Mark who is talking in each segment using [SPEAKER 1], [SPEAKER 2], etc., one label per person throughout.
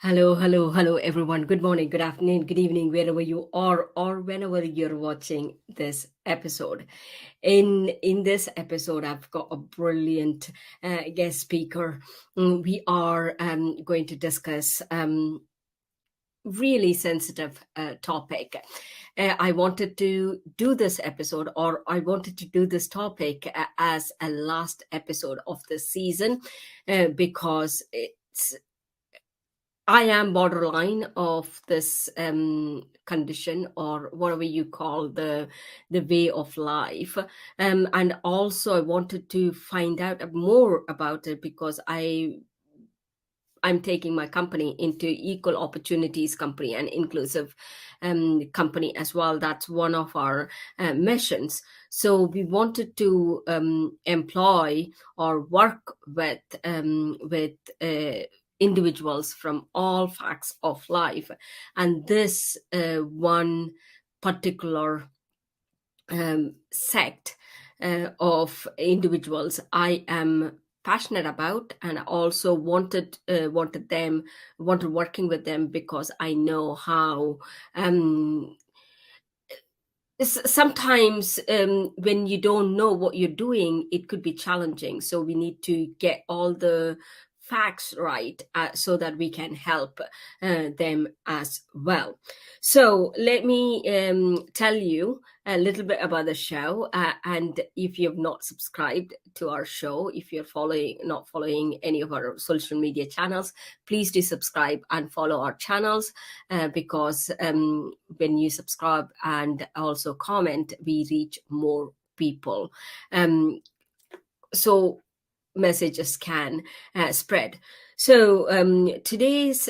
[SPEAKER 1] Hello, everyone. Good morning, good afternoon, good evening, wherever you are, or whenever you're watching this episode. In this episode, I've got a brilliant guest speaker. We are going to discuss really sensitive topic. I wanted to do this episode, or I wanted to do this topic as a last episode of the season because I am borderline of this condition, or whatever you call the way of life, and also I wanted to find out more about it because I'm taking my company into equal opportunities company and inclusive company as well. That's one of our missions. So we wanted to employ or work with individuals from all facts of life, and this one particular sect of individuals I am passionate about, and I also wanted working with them because I know how sometimes when you don't know what you're doing, it could be challenging. So we need to get all the facts right so that we can help them as well. So let me tell you a little bit about the show, and if you have not subscribed to our show, if you're not following any of our social media channels, please do subscribe and follow our channels because when you subscribe and also comment, we reach more people. So messages can spread. So today's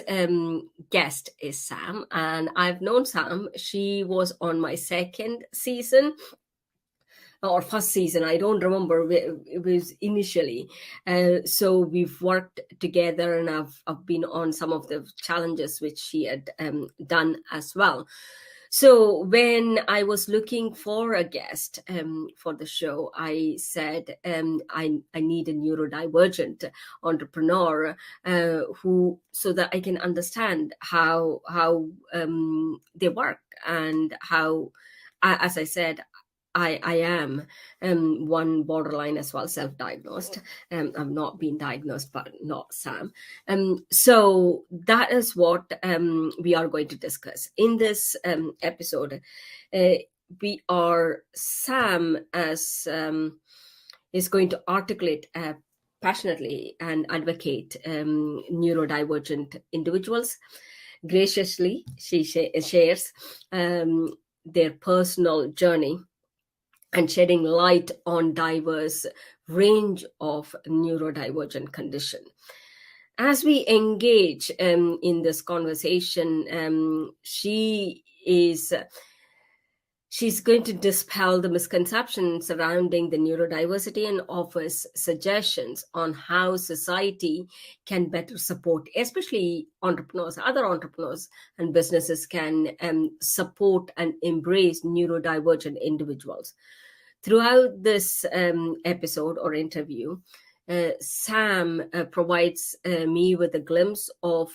[SPEAKER 1] guest is Sam, and I've known Sam. She was on my second season or first season. I don't remember. It was initially. So we've worked together, and I've been on some of the challenges which she had done as well. So when I was looking for a guest for the show, I said I need a neurodivergent entrepreneur who, so that I can understand how they work, and how, as I said, I am one borderline as well, self-diagnosed. I've not been diagnosed, but not Sam. So that is what we are going to discuss in this episode. Sam as is going to articulate passionately and advocate neurodivergent individuals. Graciously, she shares their personal journey and shedding light on diverse range of neurodivergent condition. As we engage in this conversation, she's going to dispel the misconceptions surrounding the neurodiversity and offers suggestions on how society can better support, especially entrepreneurs, other entrepreneurs and businesses can support and embrace neurodivergent individuals. Throughout this episode or interview, Sam provides me with a glimpse of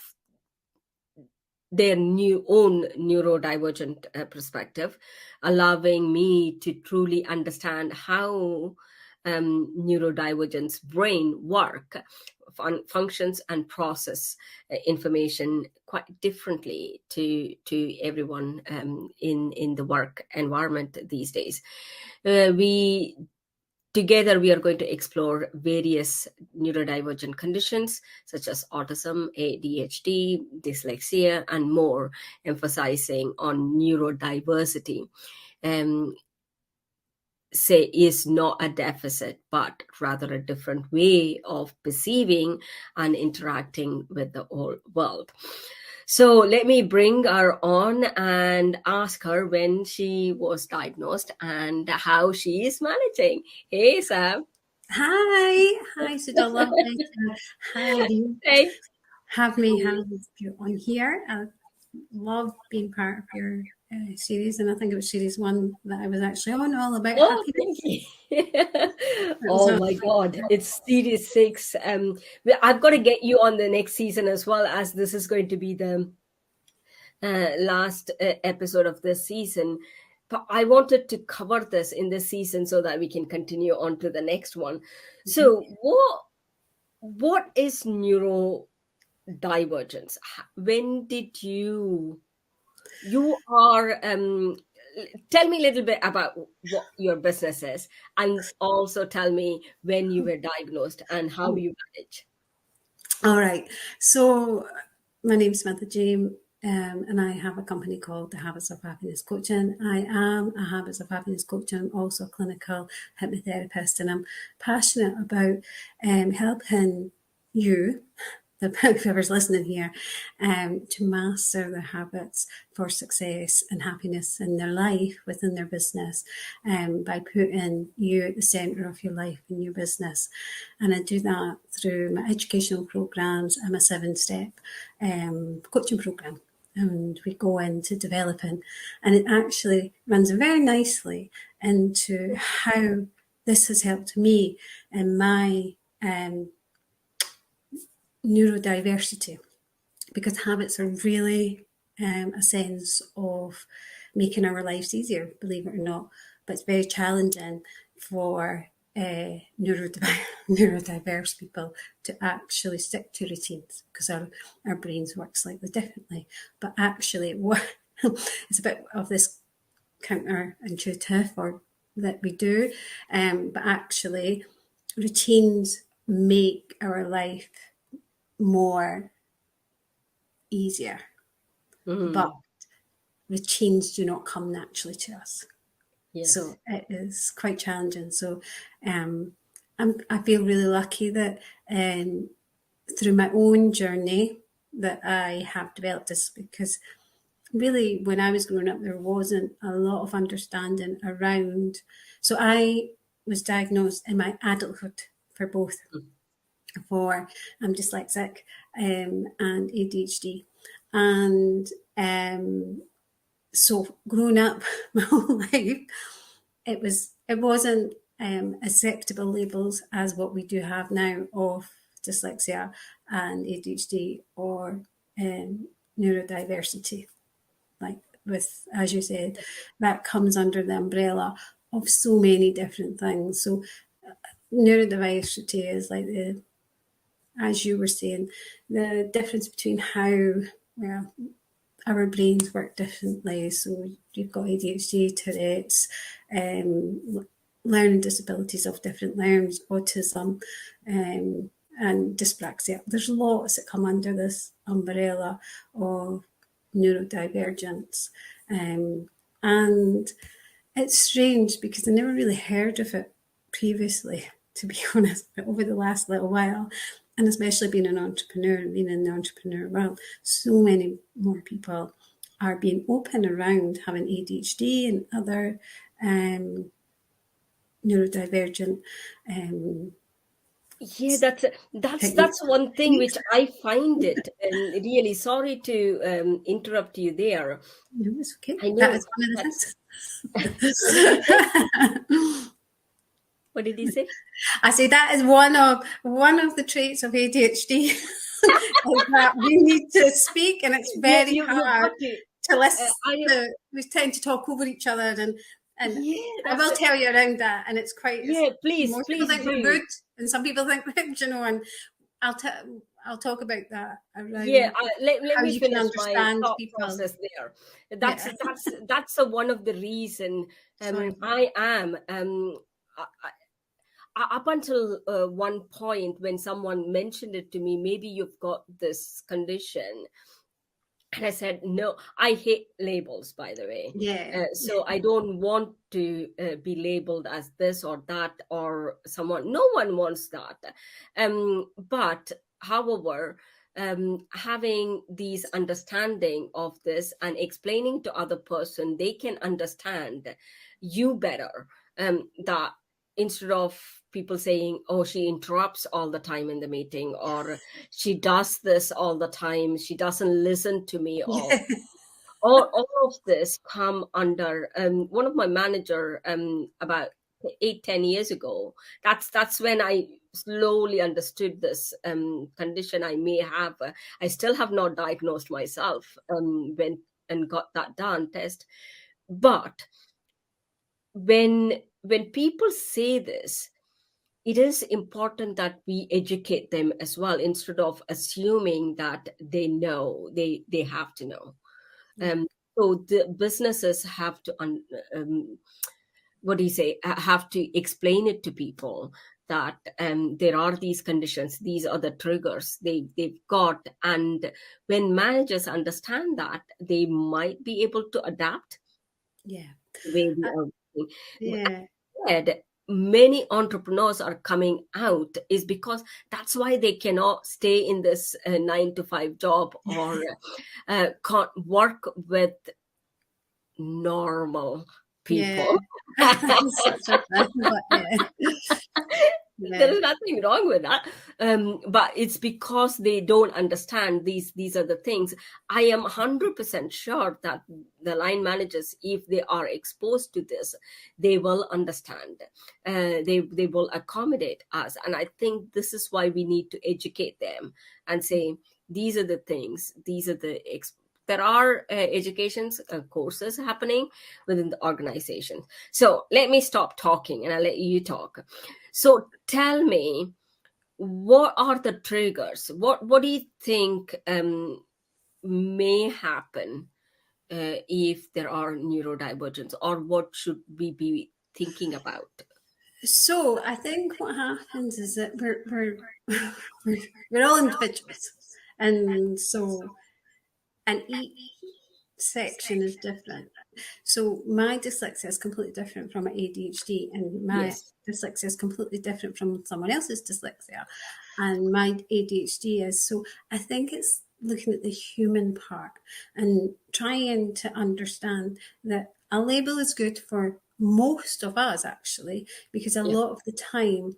[SPEAKER 1] their own neurodivergent perspective, allowing me to truly understand how neurodivergent's brain functions and process information quite differently to everyone in the work environment these days. Together, we are going to explore various neurodivergent conditions such as autism, ADHD, dyslexia, and more, emphasizing on neurodiversity. Is not a deficit, but rather a different way of perceiving and interacting with the whole world. So let me bring her on and ask her when she was diagnosed and how she is managing. Hey, Sam.
[SPEAKER 2] Hi, Sudha. Lovely to have you.
[SPEAKER 1] Hey.
[SPEAKER 2] Have me on here. I love being part of your series, and I think it was series 1 that I was actually on, all about
[SPEAKER 1] Oh,
[SPEAKER 2] happiness.
[SPEAKER 1] thank you. Oh my God, it's series 6. I've got to get you on the next season as well, as this is going to be the last episode of this season. But I wanted to cover this in this season so that we can continue on to the next one. So, what is neurodivergence? When did you are tell me a little bit about what your business is, and also tell me when you were diagnosed and how you manage.
[SPEAKER 2] All right. So my name's Samantha James, and I have a company called The Habits of Happiness Coaching. I am a Habits of Happiness coach. I'm also a clinical hypnotherapist, and I'm passionate about helping you, whoever's listening here, to master their habits for success and happiness in their life, within their business, by putting you at the centre of your life and your business. And I do that through my educational programs and my 7-step coaching program. And we go into developing, and it actually runs very nicely into how this has helped me in my neurodiversity, because habits are really a sense of making our lives easier, believe it or not. But it's very challenging for neurodiverse people to actually stick to routines, because our brains work slightly differently. But actually, it's a bit of this counterintuitive, or that we do, but actually routines make our life more easier. But routines do not come naturally to us.
[SPEAKER 1] Yes.
[SPEAKER 2] So it is quite challenging. So I feel really lucky that through my own journey that I have developed this, because really when I was growing up, there wasn't a lot of understanding around. So I was diagnosed in my adulthood for both. For I'm dyslexic and ADHD. And so growing up my whole life, it wasn't acceptable labels as what we do have now of dyslexia and ADHD or neurodiversity. Like, with, as you said, that comes under the umbrella of so many different things. So neurodiversity is like as you were saying, the difference between how, well, our brains work differently. So you've got ADHD, Tourette's, learning disabilities of different learns, autism, and dyspraxia. There's lots that come under this umbrella of neurodivergence. And it's strange because I never really heard of it previously, to be honest, but over the last little while, and especially being an entrepreneur, being in the entrepreneur world, so many more people are being open around having ADHD and other neurodivergent.
[SPEAKER 1] Yeah, that's one thing which I find it, and really sorry to interrupt you there.
[SPEAKER 2] No, it's okay.
[SPEAKER 1] I know
[SPEAKER 2] That is one of the
[SPEAKER 1] things. What did he say?
[SPEAKER 2] I say that is one of the traits of ADHD. Is that we need to speak, and it's very hard to listen. We tend to talk over each other, and I will tell you around that, and it's quite.
[SPEAKER 1] Please.
[SPEAKER 2] Most people think we're rude, and some people think, and I'll talk about that around.
[SPEAKER 1] Yeah, let me
[SPEAKER 2] you
[SPEAKER 1] finish
[SPEAKER 2] can understand
[SPEAKER 1] my thought
[SPEAKER 2] people.
[SPEAKER 1] process there. That's one of the reason I am up until one point when someone mentioned it to me, maybe you've got this condition. And I said, no, I hate labels, by the way.
[SPEAKER 2] Yeah.
[SPEAKER 1] So I don't want to be labeled as this or that or someone. No one wants that. But however, having these understanding of this and explaining to other person, they can understand you better. That instead of people saying, oh, she interrupts all the time in the meeting, or she does this all the time, she doesn't listen to me, all of this come under one of my manager about 8-10 years ago. That's when I slowly understood this condition I may have. I still have not diagnosed myself when and got that done test. But when people say this, it is important that we educate them as well, instead of assuming that they know, they have to know.
[SPEAKER 2] Yeah.
[SPEAKER 1] So the businesses have to what do you say, have to explain it to people that there are these conditions, these are the triggers they've got, and when managers understand that, they might be able to adapt
[SPEAKER 2] Yeah.
[SPEAKER 1] the way we
[SPEAKER 2] Uh,
[SPEAKER 1] are working.
[SPEAKER 2] yeah.
[SPEAKER 1] Said, many entrepreneurs are coming out is because that's why they cannot stay in this 9 to 5 job, or can't work with normal
[SPEAKER 2] Yeah.
[SPEAKER 1] people.
[SPEAKER 2] That's such a thing, but yeah.
[SPEAKER 1] There
[SPEAKER 2] Yeah.
[SPEAKER 1] is nothing wrong with that, but it's because they don't understand these are the things. I am 100% sure that the line managers, if they are exposed to this, they will understand. They will accommodate us, and I think this is why we need to educate them and say, these are the things, these are the there are educations courses happening within the organization. So let me stop talking and I'll let you talk. So tell me, what are the triggers? What do you think may happen if there are neurodivergence, or what should we be thinking about?
[SPEAKER 2] So I think what happens is that we're all individuals, and so and each section is different. So my dyslexia is completely different from my ADHD, and my
[SPEAKER 1] Yes.
[SPEAKER 2] dyslexia is completely different from someone else's dyslexia, and my ADHD is. So I think it's looking at the human part and trying to understand that a label is good for most of us, actually, because a
[SPEAKER 1] Yeah.
[SPEAKER 2] lot of the time,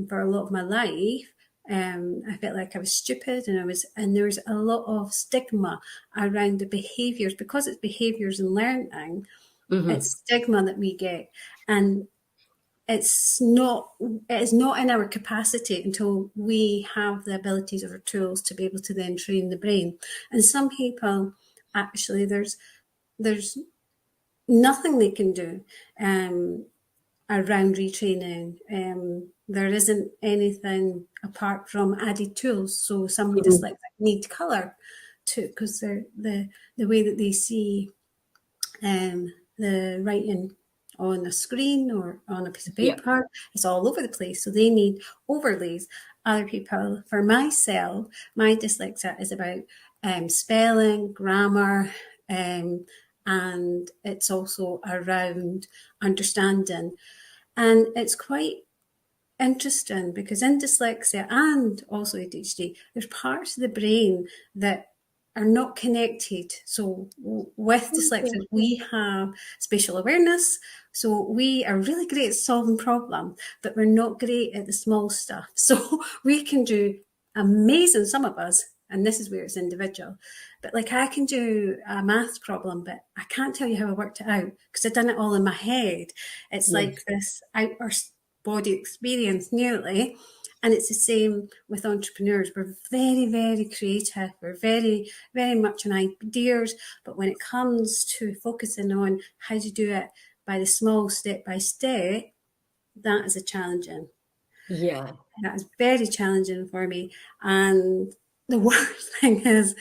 [SPEAKER 2] for a lot of my life, I felt like I was stupid, and there was a lot of stigma around the behaviours, because it's behaviours and learning.
[SPEAKER 1] Hmm.
[SPEAKER 2] It's stigma that we get, and it's not it is not in our capacity until we have the abilities or tools to be able to then train the brain. And some people, actually, there's nothing they can do around retraining. There isn't anything apart from added tools. So some with
[SPEAKER 1] Hmm.
[SPEAKER 2] dyslexic need colour too, because the way that they see the writing on a screen or on a piece of
[SPEAKER 1] Yeah.
[SPEAKER 2] paper, it's all over the place. So they need overlays. Other people, for myself, my dyslexia is about spelling, grammar, and it's also around understanding. And it's quite interesting because in dyslexia and also ADHD, there's parts of the brain that are not connected. So with dyslexia, we have spatial awareness. So we are really great at solving problems, but we're not great at the small stuff. So we can do amazing, some of us, and this is where it's individual. But like I can do a maths problem, but I can't tell you how I worked it out because I've done it all in my head. It's
[SPEAKER 1] Yeah.
[SPEAKER 2] like this outer body experience nearly. And it's the same with entrepreneurs. We're very, very creative. We're very, very much on ideas. But when it comes to focusing on how to do it by the small step by step, that is a challenging.
[SPEAKER 1] Yeah.
[SPEAKER 2] That is very challenging for me. And the worst thing is,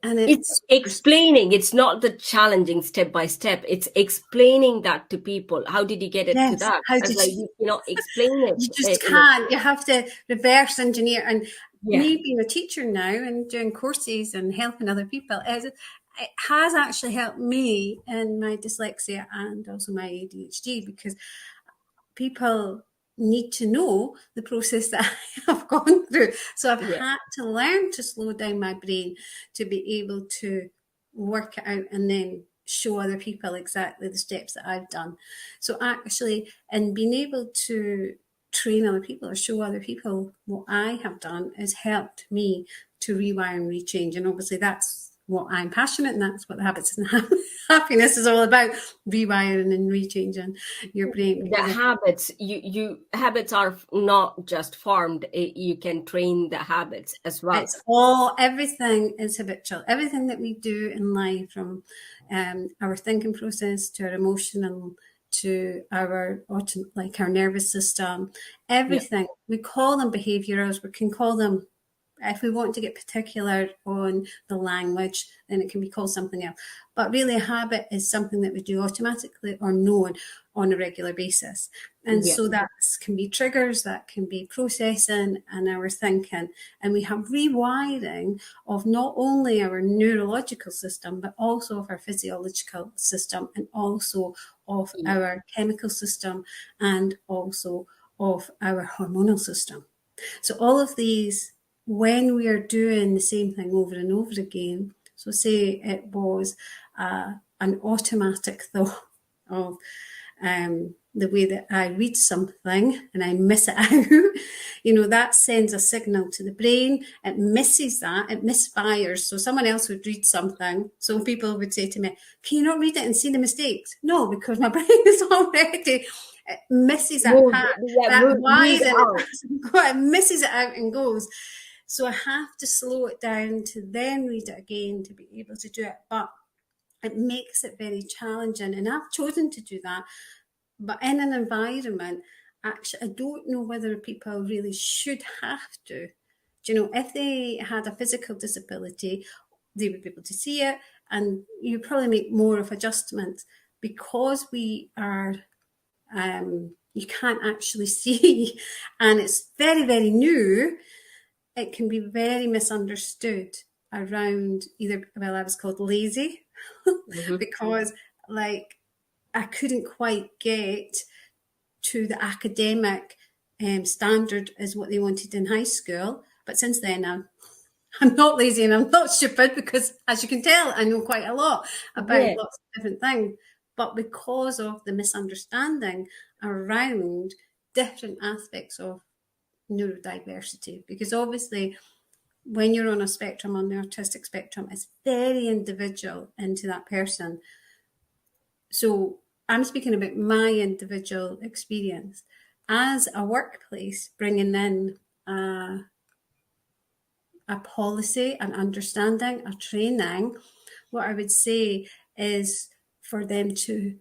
[SPEAKER 2] and
[SPEAKER 1] It's
[SPEAKER 2] it's
[SPEAKER 1] explaining, it's not the challenging step by step, it's explaining that to people. How did you get it to
[SPEAKER 2] yes,
[SPEAKER 1] that?
[SPEAKER 2] how
[SPEAKER 1] As
[SPEAKER 2] did
[SPEAKER 1] like,
[SPEAKER 2] you
[SPEAKER 1] explain it
[SPEAKER 2] you just
[SPEAKER 1] in a,
[SPEAKER 2] can't. You have to reverse engineer. And
[SPEAKER 1] yeah.
[SPEAKER 2] me being a teacher now and doing courses and helping other people, it has actually helped me in my dyslexia and also my ADHD, because people need to know the process that I have gone through. So I've
[SPEAKER 1] Yeah.
[SPEAKER 2] had to learn to slow down my brain to be able to work it out and then show other people exactly the steps that I've done. So actually, in being able to train other people or show other people what I have done has helped me to rewire and rechange. And obviously that's what I'm passionate, and that's what the habits and happiness is all about, rewiring and rechanging your brain.
[SPEAKER 1] The habits, habits are not just formed, you can train the habits as well.
[SPEAKER 2] It's everything is habitual. Everything that we do in life, from our thinking process to our emotional, to our nervous system, everything, we call them behaviorals. We can call them, if we want to get particular on the language, then it can be called something else. But really, a habit is something that we do automatically or known on a regular basis. And so that can be triggers, that can be processing and our thinking. And we have rewiring of not only our neurological system, but also of our physiological system, and also of our chemical system, and also of our hormonal system. So all of these, when we are doing the same thing over and over again, so say it was an automatic thought of the way that I read something and I miss it out, that sends a signal to the brain. It misses that, it misfires. So someone else would read something. So people would say to me, can you not read it and see the mistakes? No, because my brain is already, it misses that part. It misses it out and goes. So I have to slow it down to then read it again to be able to do it. But it makes it very challenging. And I've chosen to do that. But in an environment, actually, I don't know whether people really should have to. If they had a physical disability, they would be able to see it, and you probably make more of adjustments. Because we are, you can't actually see, and it's very, very new, it can be very misunderstood around I was called lazy because I couldn't quite get to the academic standard as what they wanted in high school. But since then, I'm not lazy and I'm not stupid, because, as you can tell, I know quite a lot about lots of different things. But because of the misunderstanding around different aspects of neurodiversity, because obviously when you're on a spectrum, on the autistic spectrum, it's very individual into that person. So I'm speaking about my individual experience as a workplace, bringing in a policy, an understanding, a training. What I would say is for them to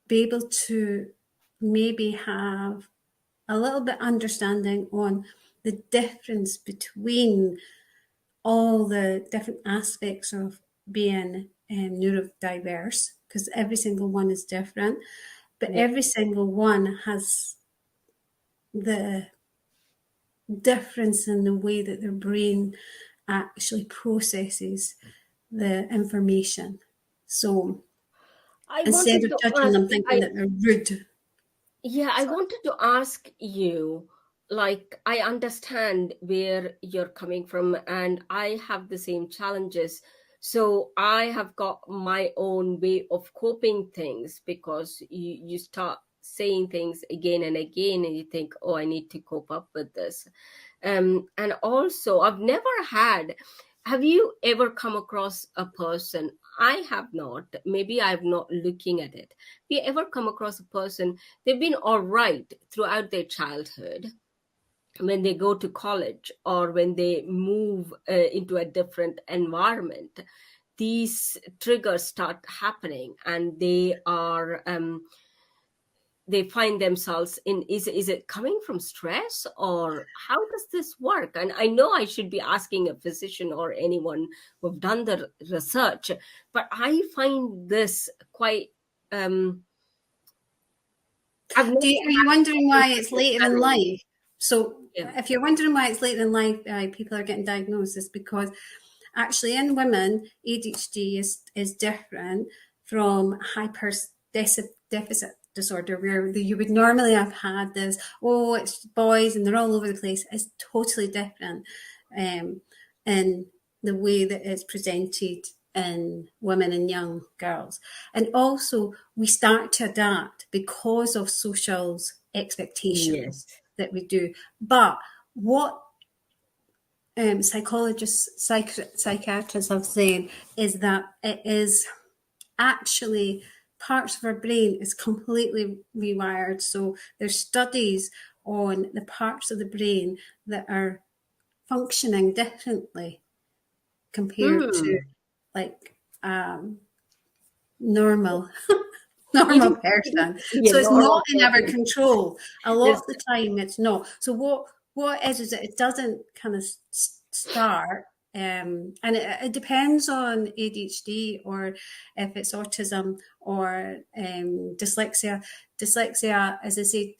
[SPEAKER 2] be able to maybe have a little bit understanding on the difference between all the different aspects of being neurodiverse, because every single one is different, but every single one has the difference in the way that their brain actually processes the information. So instead of judging them, thinking that they're rude.
[SPEAKER 1] Yeah, I wanted to ask you, I understand where you're coming from, and I have the same challenges. So I have got my own way of coping things, because you start saying things again and again, and you think, oh, I need to cope up with this. And also, have you ever come across a person? I have not. Maybe I'm not looking at it. Have you ever come across a person, they've been all right throughout their childhood, when they go to college or when they move into a different environment, these triggers start happening, and they find themselves in, is it coming from stress, or how does this work? And I know I should be asking a physician or anyone who've done the research, but I find this quite
[SPEAKER 2] are you wondering why it's later in life? So if you're wondering why it's later in life, people are getting diagnosed, is because actually in women, ADHD is different from hyperdeficit disorder, where you would normally have had this, it's boys and they're all over the place. It's totally different in the way that it's presented in women and young girls. And also we start to adapt because of social's expectations that we do. But what psychologists, psychiatrists have said is that it is actually parts of our brain is completely rewired. So there's studies on the parts of the brain that are functioning differently compared to like normal normal person.
[SPEAKER 1] Yeah,
[SPEAKER 2] So it's not
[SPEAKER 1] normal
[SPEAKER 2] in our
[SPEAKER 1] person.
[SPEAKER 2] control. A lot
[SPEAKER 1] Yes.
[SPEAKER 2] of the time it's not. So what is that it doesn't kind of start, and it depends on ADHD or if it's autism or dyslexia. Dyslexia, as I said,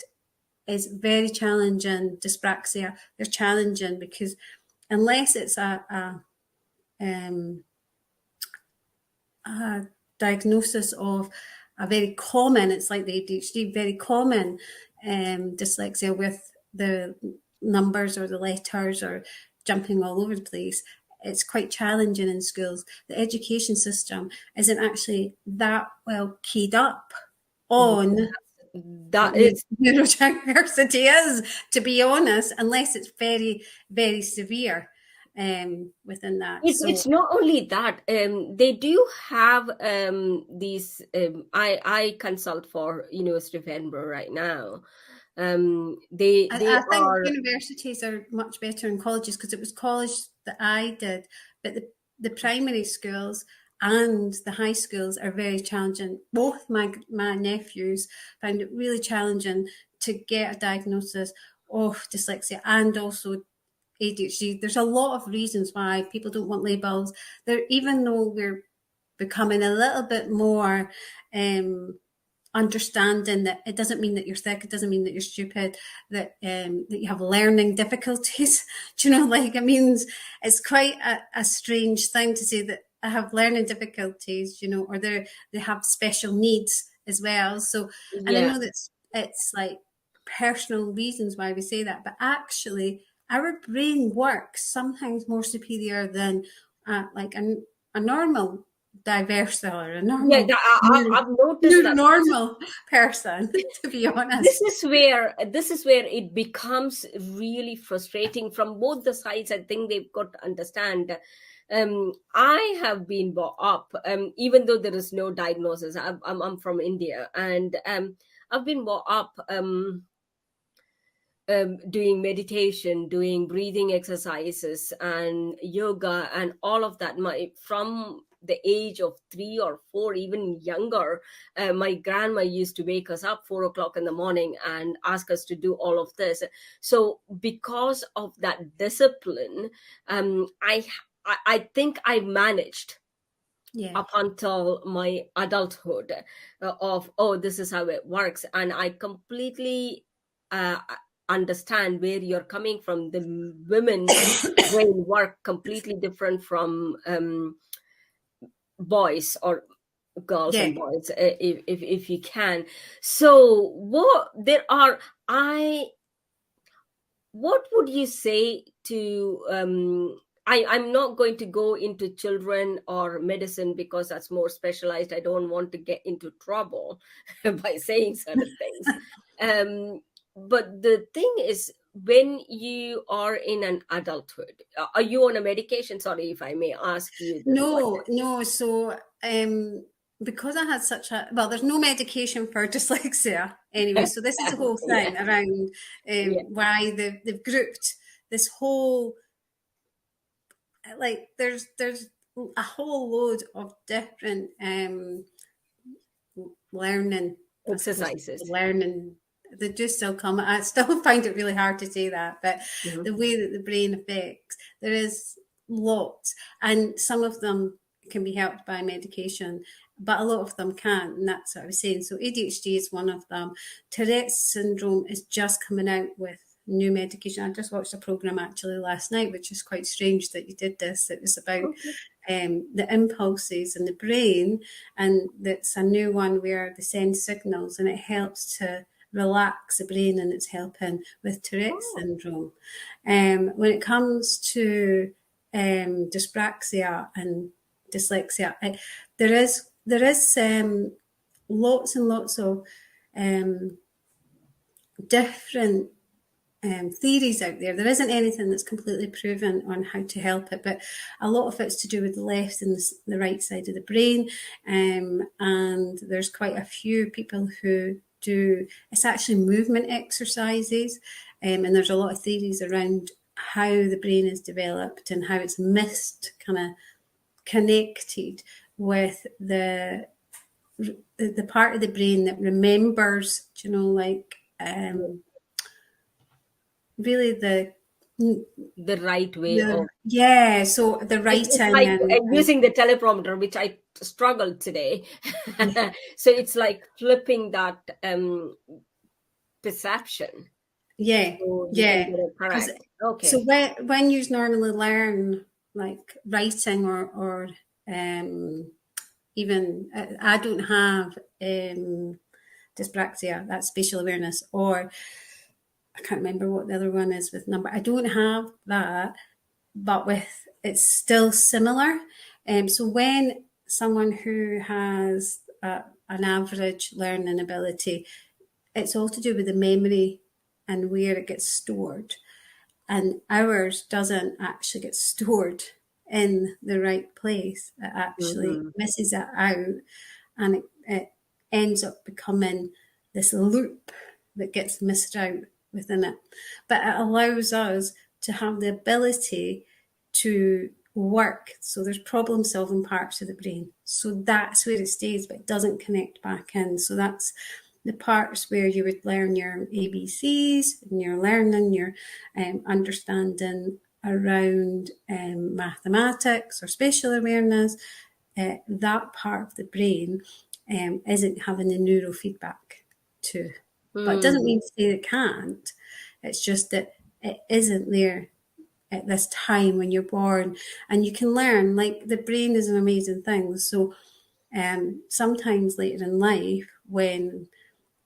[SPEAKER 2] is very challenging. Dyspraxia, they're challenging because unless it's a diagnosis of a very common, it's like the ADHD, very common dyslexia with the numbers or the letters or jumping all over the place. It's quite challenging in schools. The education system isn't actually that well keyed up on
[SPEAKER 1] That
[SPEAKER 2] what
[SPEAKER 1] is
[SPEAKER 2] neurodiversity is, to be honest, unless it's very, very severe within that.
[SPEAKER 1] it's not only that, they do have these I consult for University of Edinburgh right now. They
[SPEAKER 2] I think
[SPEAKER 1] are
[SPEAKER 2] universities are much better than colleges because it was college that I did, but the primary schools and the high schools are very challenging. Both my nephews found it really challenging to get a diagnosis of dyslexia and also ADHD. There's a lot of reasons why people don't want labels. There, even though we're becoming a little bit more understanding that it doesn't mean that you're sick, it doesn't mean that you're stupid, that that you have learning difficulties. Do you know, like it means it's quite a strange thing to say that I have learning difficulties, or they have special needs as well. So, and I
[SPEAKER 1] yeah.
[SPEAKER 2] know that it's like personal reasons why we say that, but actually our brain works sometimes more superior than like a normal diverse or a
[SPEAKER 1] Yeah,
[SPEAKER 2] normal
[SPEAKER 1] I've noticed that.
[SPEAKER 2] normal person, to be honest.
[SPEAKER 1] This is where it becomes really frustrating from both the sides. I think they've got to understand. I have been brought up, even though there is no diagnosis. I'm from India, and I've been brought up doing meditation, doing breathing exercises, and yoga, and all of that. From the age of 3 or 4, even younger, my grandma used to wake us up 4 o'clock in the morning and ask us to do all of this. So because of that discipline, I think I managed up until my adulthood of, this is how it works. And I completely understand where you're coming from. The women's brain work completely different from boys or girls and boys, if you can. So what would you say to I'm not going to go into children or medicine because that's more specialized. I don't want to get into trouble by saying certain things. But the thing is, when you are in an adulthood, are you on a medication? Sorry if I may ask you this question.
[SPEAKER 2] No. So because I had there's no medication for dyslexia anyway. So this is the whole thing around why they've grouped this whole, like there's a whole load of different learning
[SPEAKER 1] exercises.
[SPEAKER 2] Learning, they do still come. I still find it really hard to say that, but the way that the brain affects, there is lots, and some of them can be helped by medication, but a lot of them can't, and that's what I was saying. So ADHD is one of them. Tourette's syndrome is just coming out with new medication. I just watched a program actually last night, which is quite strange that you did this. It was about the impulses in the brain, and that's a new one where they send signals and it helps to relax the brain, and it's helping with Tourette's syndrome. When it comes to dyspraxia and dyslexia, there is lots and lots of different theories out there. There isn't anything that's completely proven on how to help it, but a lot of it's to do with the left and the right side of the brain. And there's quite a few people who do, it's actually movement exercises. And there's a lot of theories around how the brain is developed and how it's kind of connected with the part of the brain that remembers, like really the
[SPEAKER 1] right way of
[SPEAKER 2] so the writing
[SPEAKER 1] it's like
[SPEAKER 2] and
[SPEAKER 1] using the teleprompter, which I struggled today. So it's like flipping that perception. So you can get it correct. Okay.
[SPEAKER 2] So when you normally learn like writing or even I don't have dyspraxia, that's spatial awareness, or I can't remember what the other one is with number. I don't have that, but it's still similar. So when someone who has an average learning ability, it's all to do with the memory and where it gets stored. And ours doesn't actually get stored in the right place. It actually misses it out, and it ends up becoming this loop that gets missed out within it. But it allows us to have the ability to work. So there's problem solving parts of the brain. So that's where it stays, but it doesn't connect back in. So that's the parts where you would learn your ABCs and your learning, your understanding around mathematics or spatial awareness. That part of the brain isn't having the neurofeedback to. But it doesn't mean to say it can't. It's just that it isn't there at this time when you're born. And you can learn, like the brain is an amazing thing. So sometimes later in life, when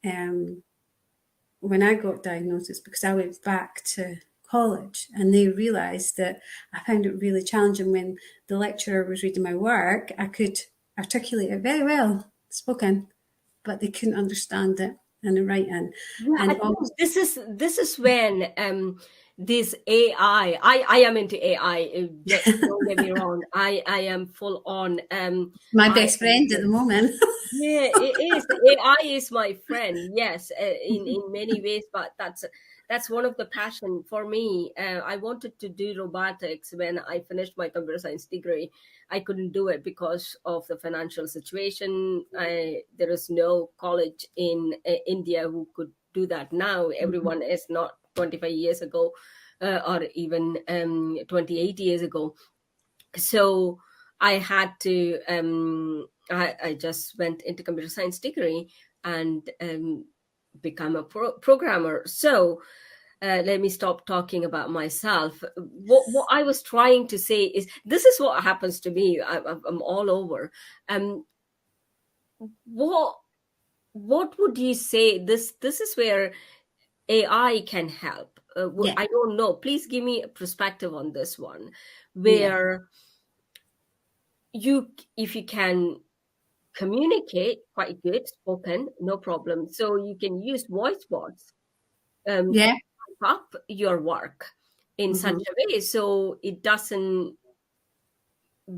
[SPEAKER 2] I got diagnosed, because I went back to college and they realised that I found it really challenging when the lecturer was reading my work. I could articulate it very well, spoken, but they couldn't understand it in the writing.
[SPEAKER 1] Yeah, and this is when this AI. I am into AI. Don't get me wrong. I am full on.
[SPEAKER 2] My best friend at the moment.
[SPEAKER 1] Yeah, it is. AI is my friend. Yes, in many ways. But that's one of the passion for me. I wanted to do robotics when I finished my computer science degree. I couldn't do it because of the financial situation. There is no college in India who could do that now. Everyone is not 25 years ago or even 28 years ago. So I had to, I just went into computer science degree and become a programmer. So let me stop talking about myself. What I was trying to say is, this is what happens to me. I'm all over. What would you say? This is where AI can help. I don't know. Please give me a perspective on this one, where if you can communicate quite good, spoken, no problem. So you can use voice bots. Up your work in such a way so it doesn't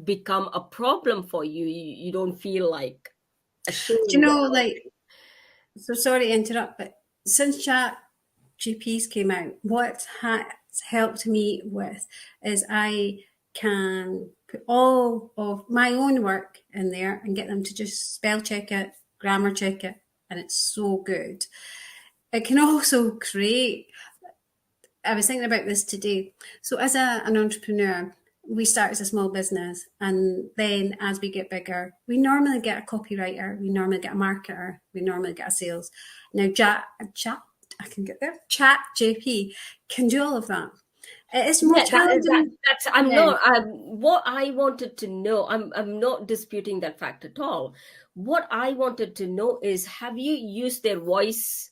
[SPEAKER 1] become a problem for you. You don't feel like ashamed.
[SPEAKER 2] So sorry to interrupt, but since Chat GPs came out, what has helped me with is I can put all of my own work in there and get them to just spell check it, grammar check it, and it's so good. It can also create, I was thinking about this today. So as an entrepreneur, we start as a small business, and then as we get bigger, we normally get a copywriter, we normally get a marketer, we normally get a sales. Now Chat GP can do all of that. It is more challenging.
[SPEAKER 1] What I wanted to know. I'm not disputing that fact at all. What I wanted to know is, have you used their voice?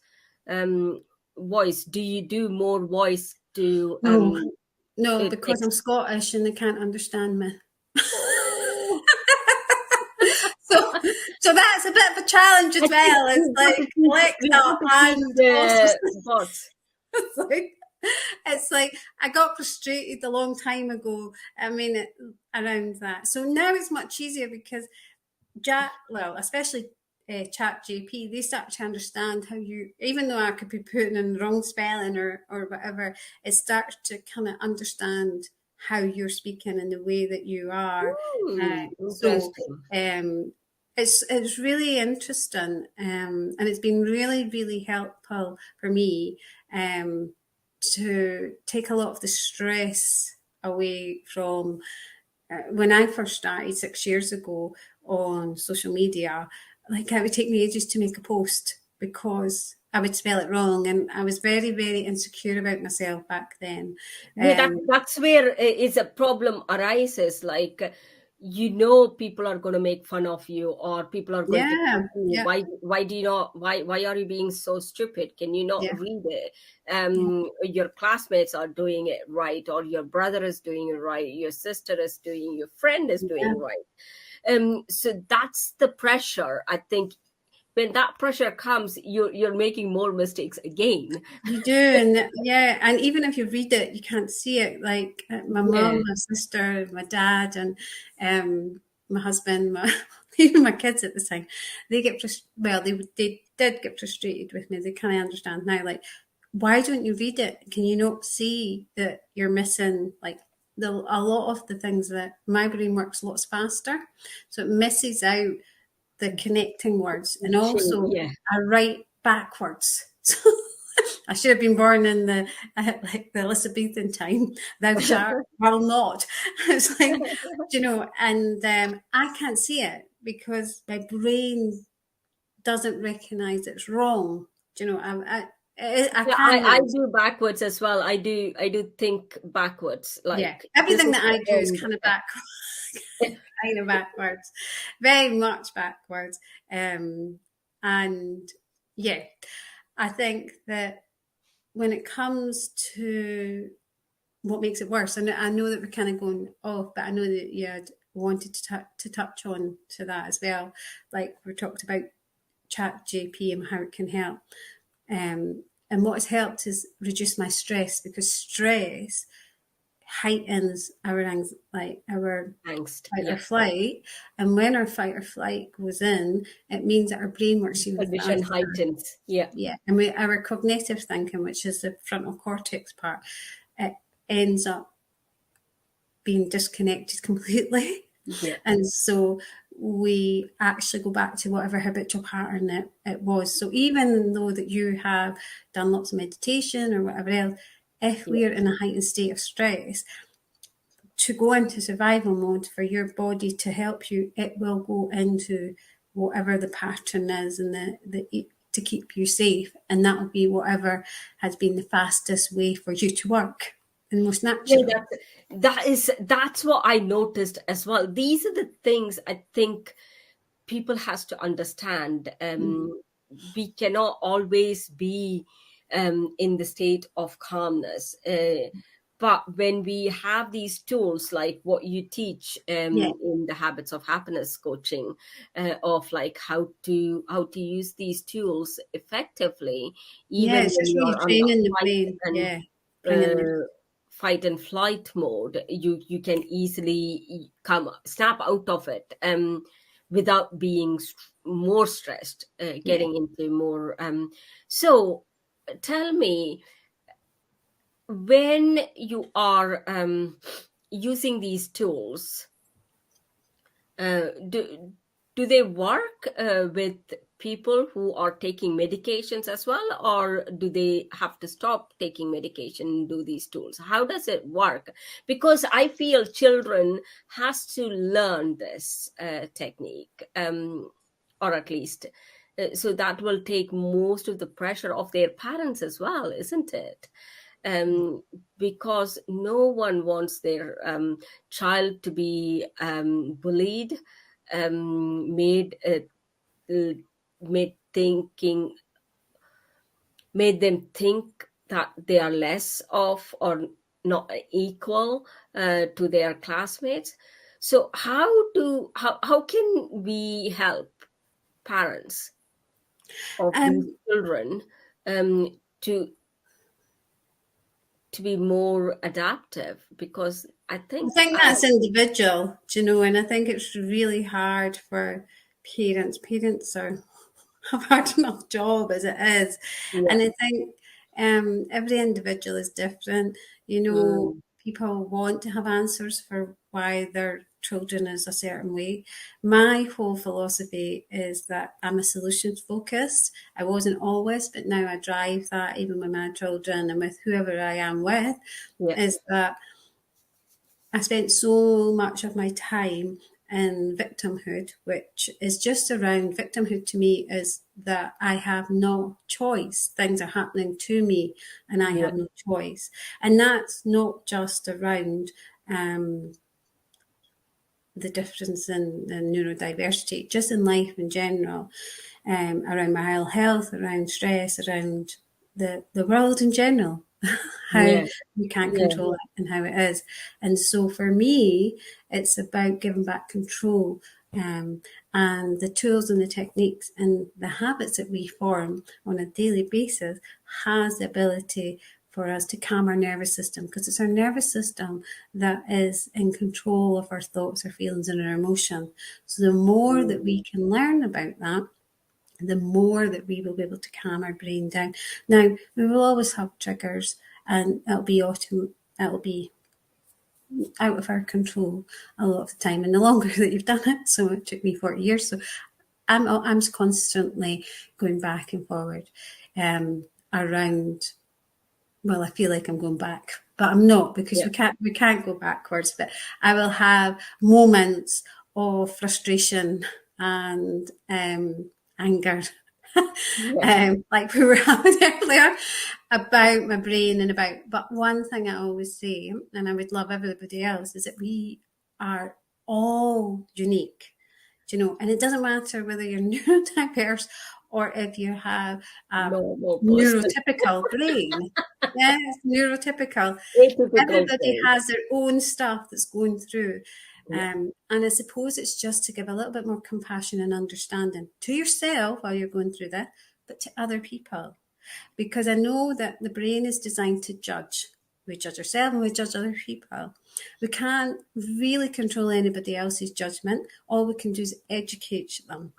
[SPEAKER 1] Voice? Do you do more voice to?
[SPEAKER 2] No, because I'm Scottish and they can't understand me. So that's a bit of a challenge as well. It's like Alexa and
[SPEAKER 1] the bots.
[SPEAKER 2] It's like I got frustrated a long time ago. I mean, around that. So now it's much easier because especially Chat GP, they start to understand how you, even though I could be putting in the wrong spelling or whatever, it starts to kind of understand how you're speaking and the way that you are. So
[SPEAKER 1] Interesting.
[SPEAKER 2] it's really interesting, and it's been really really helpful for me to take a lot of the stress away from when I first started 6 years ago on social media. Like, it would take me ages to make a post because I would spell it wrong, and I was very very insecure about myself back then.
[SPEAKER 1] Yeah, that's where is a problem arises. Like, people are going to make fun of you, or people are going to
[SPEAKER 2] Yeah,
[SPEAKER 1] question you.
[SPEAKER 2] yeah,
[SPEAKER 1] Why do you not? Why are you being so stupid? Can you not
[SPEAKER 2] yeah,
[SPEAKER 1] read it?
[SPEAKER 2] yeah,
[SPEAKER 1] Your classmates are doing it right, or your brother is doing it right, your sister is doing, your friend is
[SPEAKER 2] yeah.
[SPEAKER 1] doing right. So that's the pressure. I think when that pressure comes, you're making more mistakes again.
[SPEAKER 2] You do, and yeah, and even if you read it, you can't see it. Like my mum,
[SPEAKER 1] Yeah.
[SPEAKER 2] my sister, my dad, and my husband, even my kids at the time, they get they did get frustrated with me. They kind of understand now, like, why don't you read it? Can you not see that you're missing like a lot of the things that my brain works lots faster, so it misses out the connecting words, and also
[SPEAKER 1] Yeah.
[SPEAKER 2] I write backwards. So I should have been born in the like the Elizabethan time. Thou shalt will not. It's like, and I can't see it because my brain doesn't recognise it's wrong. I
[SPEAKER 1] Yeah,
[SPEAKER 2] can
[SPEAKER 1] I
[SPEAKER 2] now.
[SPEAKER 1] do backwards as well. I do think backwards.
[SPEAKER 2] Yeah,
[SPEAKER 1] Like, this
[SPEAKER 2] everything
[SPEAKER 1] is
[SPEAKER 2] that
[SPEAKER 1] the
[SPEAKER 2] I do is
[SPEAKER 1] end.
[SPEAKER 2] kind of backwards, kind of backwards, very much backwards. And yeah, I think that when it comes to what makes it worse, and I know that we're kind of going off, but I know that you had wanted to touch on to that as well. Like, we talked about Chat GP and how it can help. And what has helped is reduce my stress, because stress heightens our
[SPEAKER 1] Angst.
[SPEAKER 2] fight or
[SPEAKER 1] Yeah.
[SPEAKER 2] flight. And when our fight or flight goes in, it means that our brain works even
[SPEAKER 1] Condition
[SPEAKER 2] faster.
[SPEAKER 1] heightens. Yeah.
[SPEAKER 2] Yeah, and our cognitive thinking, which is the frontal cortex part, it ends up being disconnected completely.
[SPEAKER 1] Yeah.
[SPEAKER 2] And so we actually go back to whatever habitual pattern it was. So even though that you have done lots of meditation or whatever else, if
[SPEAKER 1] Yeah.
[SPEAKER 2] we are in a heightened state of stress, to go into survival mode for your body to help you, it will go into whatever the pattern is, and to keep you safe, and that will be whatever has been the fastest way for you to work and most
[SPEAKER 1] Yeah,
[SPEAKER 2] natural.
[SPEAKER 1] that's what I noticed as well. These are the things I think people has to understand. We cannot always be in the state of calmness. But when we have these tools like what you teach
[SPEAKER 2] Yeah,
[SPEAKER 1] in the habits of happiness coaching, of like how to use these tools effectively,
[SPEAKER 2] yeah,
[SPEAKER 1] even
[SPEAKER 2] it's
[SPEAKER 1] when
[SPEAKER 2] just really
[SPEAKER 1] you're on the
[SPEAKER 2] training the
[SPEAKER 1] fight
[SPEAKER 2] brain.
[SPEAKER 1] and
[SPEAKER 2] Yeah, bringing the
[SPEAKER 1] fight and flight mode, you can easily come snap out of it, without being more stressed,
[SPEAKER 2] yeah.
[SPEAKER 1] getting into more. So tell me, when you are using these tools, do they work with people who are taking medications as well, or do they have to stop taking medication and do these tools? How does it work? Because I feel children has to learn this technique, or at least so that will take most of the pressure off their parents as well, isn't it? Because no one wants their child to be bullied, made made thinking made them think that they are less of or not equal to their classmates. So how can we help parents of these
[SPEAKER 2] um
[SPEAKER 1] children to to be more adaptive? Because I
[SPEAKER 2] I
[SPEAKER 1] think
[SPEAKER 2] think that's individual, do you know, and I think it's really hard for parents. Parents are have hard enough job as it is.
[SPEAKER 1] yeah.
[SPEAKER 2] And I think every individual is different. You know,
[SPEAKER 1] Mm,
[SPEAKER 2] people want to have answers for why their children is a certain way. My whole philosophy is that I'm a solutions focused. I wasn't always, but now I drive that even with my children and with whoever I am with,
[SPEAKER 1] yeah.
[SPEAKER 2] is that I spent so much of my time in victimhood, which is just around victimhood to me is that I have no choice. Things are happening to me and I
[SPEAKER 1] Yeah.
[SPEAKER 2] have no choice. And that's not just around the difference in neurodiversity, just in life in general, around mental health, around stress, around the world in general, how
[SPEAKER 1] Yeah.
[SPEAKER 2] we can't
[SPEAKER 1] Yeah.
[SPEAKER 2] control it and how it is. And so for me, it's about giving back control, and the tools and the techniques and the habits that we form on a daily basis has the ability for us to calm our nervous system, because it's our nervous system that is in control of our thoughts, our feelings, and our emotions. So the more that we can learn about that, the more that we will be able to calm our brain down. Now, we will always have triggers, and it'll be out of our control a lot of the time. And the longer that you've done it, so it took me 40 years, so I'm constantly going back and forward around. Well, I feel like I'm going back, but I'm not, because
[SPEAKER 1] Yeah.
[SPEAKER 2] we can't go backwards. But I will have moments of frustration and anger,
[SPEAKER 1] Yeah.
[SPEAKER 2] like we were having earlier, about my brain and about. But one thing I always say, and I would love everybody else, is that we are all unique, you know, and it doesn't matter whether you're neurodiverse or if you have a
[SPEAKER 1] Normal person.
[SPEAKER 2] neurotypical brain. Yes, neurotypical.
[SPEAKER 1] Atypical
[SPEAKER 2] Everybody
[SPEAKER 1] thing.
[SPEAKER 2] has their own stuff that's going through.
[SPEAKER 1] Yeah.
[SPEAKER 2] And I suppose it's just to give a little bit more compassion and understanding to yourself while you're going through that, but to other people. Because I know that the brain is designed to judge. We judge ourselves and we judge other people. We can't really control anybody else's judgment. All we can do is educate them.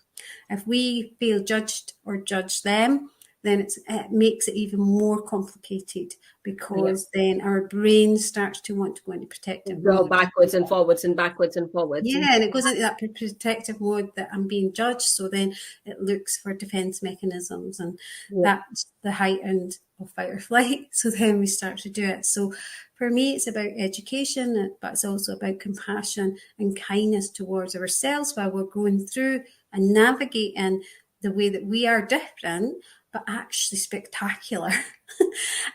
[SPEAKER 2] If we feel judged or judge them, then it makes it even more complicated,
[SPEAKER 1] Yeah.
[SPEAKER 2] because then our brain starts to want to go into protective
[SPEAKER 1] Go
[SPEAKER 2] mode.
[SPEAKER 1] backwards and forwards and backwards and forwards.
[SPEAKER 2] Yeah, and it goes into that protective mode that I'm being judged. So then it looks for defense mechanisms, and
[SPEAKER 1] Yeah.
[SPEAKER 2] that's the heightened of fight or flight. So then we start to do it. So for me, it's about education, but it's also about compassion and kindness towards ourselves while we're going through and navigating the way that we are different, but actually spectacular.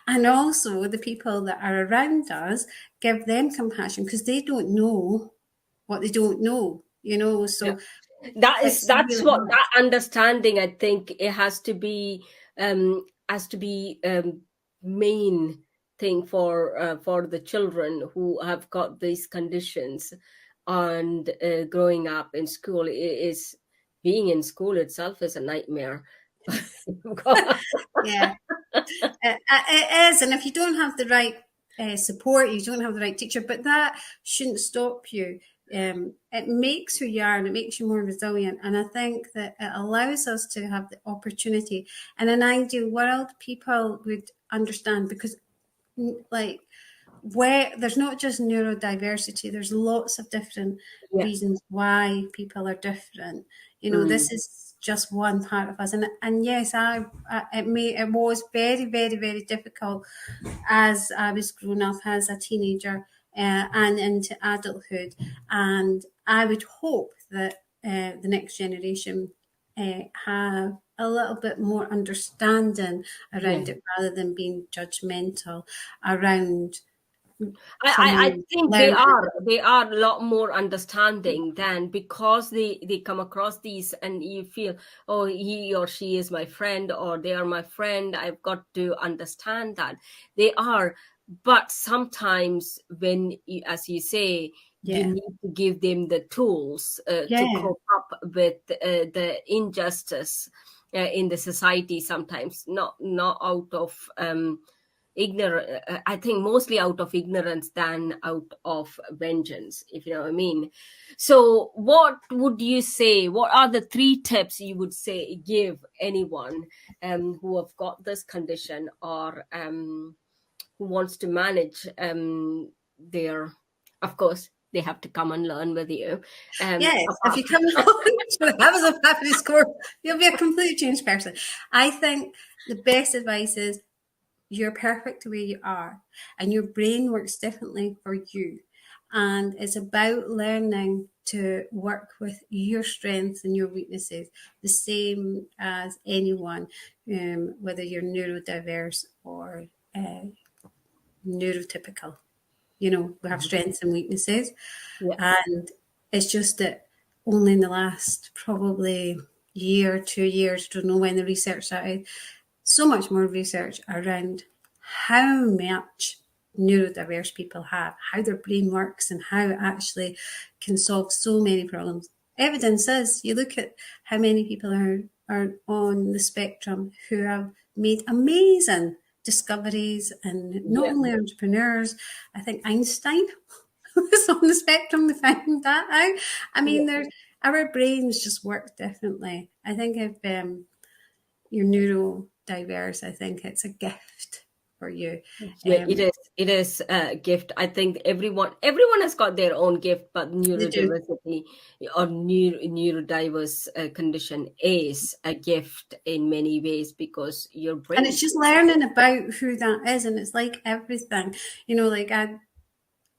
[SPEAKER 2] And also the people that are around us, give them compassion, because they don't know what they don't know, you know.
[SPEAKER 1] Yeah.
[SPEAKER 2] So
[SPEAKER 1] That's
[SPEAKER 2] it's really
[SPEAKER 1] what,
[SPEAKER 2] hard.
[SPEAKER 1] that understanding, I think it has to be main thing for the children who have got these conditions, and growing up in school is being in school itself is a nightmare.
[SPEAKER 2] Yeah, it is. And if you don't have the right support, you don't have the right teacher, but that shouldn't stop you. It makes who you are, and it makes you more resilient. And I think that it allows us to have the opportunity. In an ideal world, people would understand, because, like, where there's not just neurodiversity, there's lots of different
[SPEAKER 1] Yeah.
[SPEAKER 2] reasons why people are different. You know,
[SPEAKER 1] Mm.
[SPEAKER 2] this is just one part of us, and yes, it was very, very, very difficult as I was growing up as a teenager, and into adulthood. And I would hope that the next generation have a little bit more understanding
[SPEAKER 1] Yeah.
[SPEAKER 2] around it, rather than being judgmental around
[SPEAKER 1] I
[SPEAKER 2] someone
[SPEAKER 1] think
[SPEAKER 2] learning.
[SPEAKER 1] they are a lot more understanding than, because they come across these and you feel, oh, he or she is my friend, or they are my friend, I've got to understand that they are. But sometimes when you, as you say, you
[SPEAKER 2] Yeah,
[SPEAKER 1] need to give them the tools to
[SPEAKER 2] yeah,
[SPEAKER 1] cope up with the injustice in the society, sometimes not out of ignorant. I think mostly out of ignorance than out of vengeance, if you know what I mean. So, what would you say? What are the 3 tips you would say give anyone who have got this condition, or who wants to manage their? Of course, they have to come and learn with you.
[SPEAKER 2] Yes, if you come along to the Habits of Happiness course, you'll be a completely changed person. I think the best advice is you're perfect the way you are, and your brain works differently for you. And it's about learning to work with your strengths and your weaknesses, the same as anyone, whether you're neurodiverse or neurotypical. You know, we have strengths and weaknesses.
[SPEAKER 1] Yeah.
[SPEAKER 2] And it's just that only in the last probably year, 2 years, don't know when the research started, so much more research around how much neurodiverse people have, how their brain works, and how it actually can solve so many problems. Evidence is, you look at how many people are on the spectrum who have made amazing discoveries, and not only entrepreneurs. I think Einstein was on the spectrum, they found that out. I mean, our brains just work differently. I think if you're neurodiverse, I think it's a gift for you.
[SPEAKER 1] Yeah, it is a gift. I think everyone has got their own gift, but neurodiversity or neurodiverse condition is a gift in many ways, because your brain.
[SPEAKER 2] And it's just learning about who that is, and it's like everything, you know, like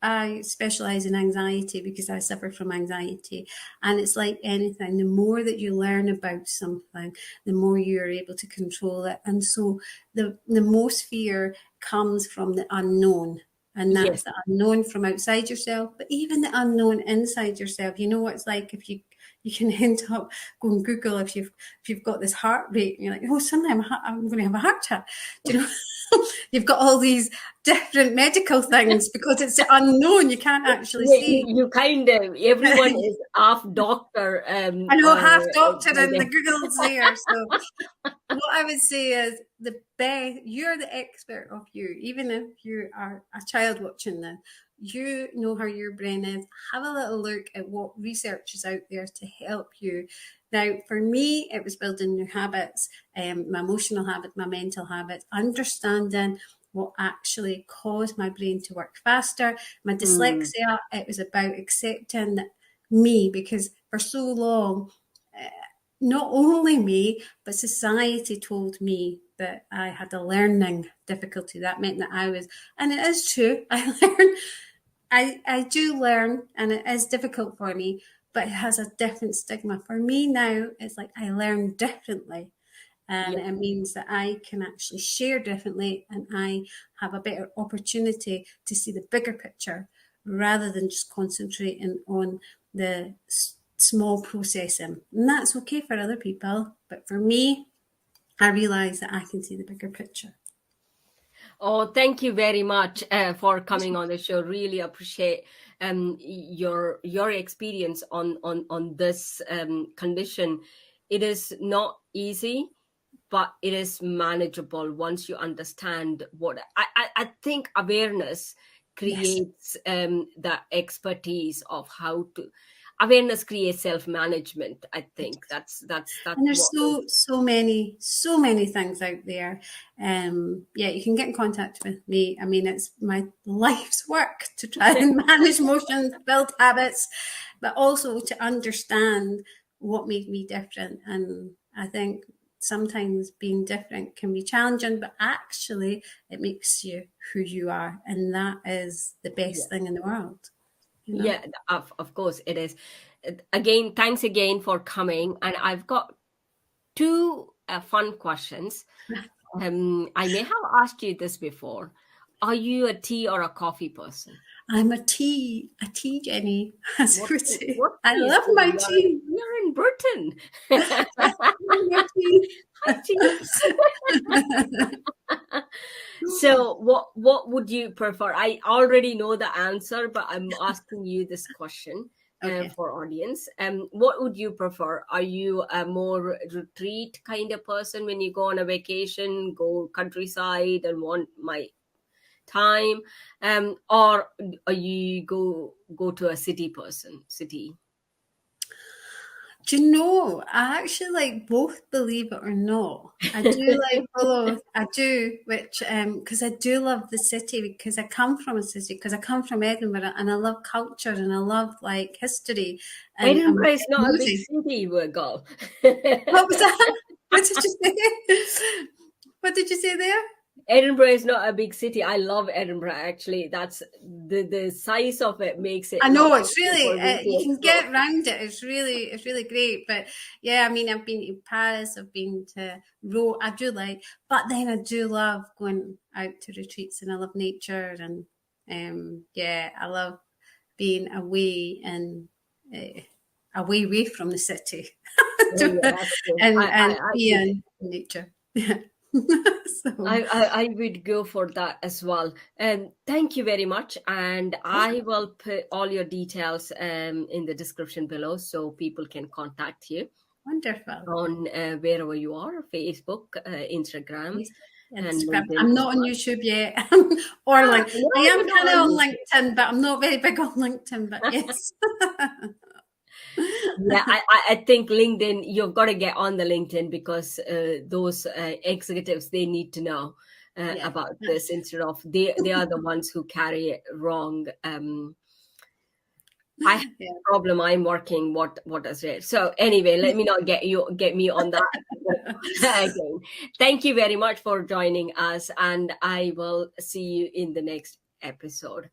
[SPEAKER 2] I specialize in anxiety because I suffer from anxiety. And it's like anything, the more that you learn about something, the more you're able to control it. And so the most fear comes from the unknown. And that's the unknown from outside yourself, but even the unknown inside yourself. You know what it's like if you can end up going Google if you've got this heart rate, and you're like, oh, suddenly I'm going to have a heart attack. Do you know? You've got all these different medical things because it's the unknown. You can't actually see.
[SPEAKER 1] You kind of, everyone is half doctor.
[SPEAKER 2] I know, half doctor in the Google's there. So what I would say is the best, you're the expert of you. Even if you are a child watching this, you know how your brain is. Have a little look at what research is out there to help you. Now, for me, it was building new habits, my emotional habits, my mental habits, understanding what actually caused my brain to work faster. My dyslexia, it was about accepting me, because for so long, not only me, but society told me that I had a learning difficulty. That meant that I was, and it is true, I learn. I do learn, and it is difficult for me, but it has a different stigma. For me now, it's like I learn differently. And it means that I can actually share differently, and I have a better opportunity to see the bigger picture rather than just concentrating on the small processing. And that's okay for other people. But for me, I realise that I can see the bigger picture.
[SPEAKER 1] Oh, thank you very much for coming on the show. Really appreciate your experience on this condition. It is not easy, but it is manageable once you understand what I think awareness creates the expertise of how to. Awareness creates self-management. I think that's
[SPEAKER 2] and there's so many things out there. You can get in contact with me. I mean, it's my life's work to try and manage emotions, build habits, but also to understand what made me different. And I think sometimes being different can be challenging, but actually it makes you who you are, and that is the best thing in the world. You know?
[SPEAKER 1] Yeah, of course it is. Again, thanks again for coming. And I've got 2 fun questions. I may have asked you this before. Are you a tea or a coffee person?
[SPEAKER 2] I'm a tea Jenny, as I would say. I
[SPEAKER 1] tea
[SPEAKER 2] love my tea.
[SPEAKER 1] You're in Britain.
[SPEAKER 2] My tea.
[SPEAKER 1] Hi, tea. So what would you prefer? I already know the answer, but I'm asking you this question for audience. What would you prefer? Are you a more retreat kind of person when you go on a vacation, go countryside and want time, or you go to a city?
[SPEAKER 2] Do you know, I actually like both, believe it or not. I do like both. I do, which, because I do love the city, because I come from a city, because I come from Edinburgh, and I love culture, and I love like history and
[SPEAKER 1] Edinburgh is not a big
[SPEAKER 2] music.
[SPEAKER 1] city, girl.
[SPEAKER 2] What was that? What did you say? What did you say there?
[SPEAKER 1] Edinburgh is not a big city. I love Edinburgh, actually. That's the size of it makes it
[SPEAKER 2] I
[SPEAKER 1] not
[SPEAKER 2] know it's
[SPEAKER 1] possible
[SPEAKER 2] really,
[SPEAKER 1] for me to
[SPEAKER 2] you can
[SPEAKER 1] explore.
[SPEAKER 2] get around it. It's really great. But yeah, I mean, I've been to Paris, I've been to Rome. I do like, but then I do love going out to retreats, and I love nature, and yeah, I love being away and away from the city,
[SPEAKER 1] Oh, yeah, that's true.
[SPEAKER 2] and being in nature. Yeah. So
[SPEAKER 1] I would go for that as well. Thank you very much. And I will put all your details in the description below so people can contact you
[SPEAKER 2] wonderful.
[SPEAKER 1] on wherever you are, Facebook, Instagram, and
[SPEAKER 2] Instagram.
[SPEAKER 1] LinkedIn
[SPEAKER 2] I'm
[SPEAKER 1] as
[SPEAKER 2] not on
[SPEAKER 1] well.
[SPEAKER 2] YouTube yet, or like I am
[SPEAKER 1] You're not
[SPEAKER 2] kind of
[SPEAKER 1] on
[SPEAKER 2] on
[SPEAKER 1] YouTube.
[SPEAKER 2] LinkedIn, but I'm not very big on LinkedIn. But yes.
[SPEAKER 1] Yeah, I think LinkedIn, you've got to get on the LinkedIn, because those executives, they need to know
[SPEAKER 2] Yeah,
[SPEAKER 1] about
[SPEAKER 2] that's
[SPEAKER 1] this, instead of they are the ones who carry it wrong. I have
[SPEAKER 2] yeah.
[SPEAKER 1] a problem. I'm working what is it. So anyway, let me not get me on that again. Thank you very much for joining us, and I will see you in the next episode.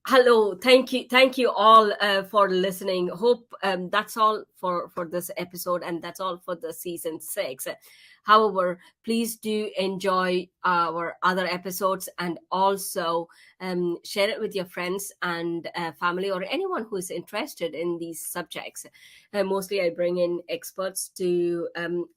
[SPEAKER 1] Hello, thank you all for listening. Hope that's all for this episode, and that's all for the season 6. However, please do enjoy our other episodes, and also share it with your friends and family, or anyone who is interested in these subjects. Mostly I bring in experts to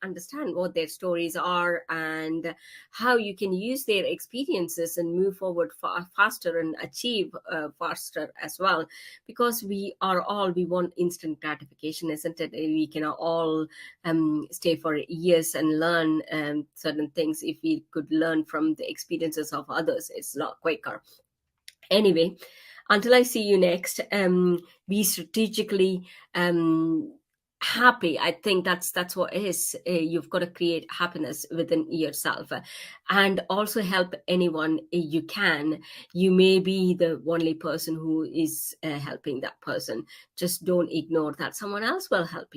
[SPEAKER 1] understand what their stories are, and how you can use their experiences and move forward faster, and achieve faster as well. Because we want instant gratification, isn't it? We cannot all stay for years and learn certain things. If we could learn from the experiences of others, it's a lot quicker. Anyway, until I see you next, be strategically happy. I think that's what it is. You've got to create happiness within yourself, and also help anyone you can. You may be the only person who is helping that person. Just don't ignore that someone else will help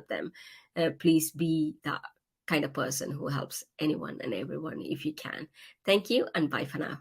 [SPEAKER 1] them. Please be that kind of person who helps anyone and everyone if you can. Thank you, and bye for now.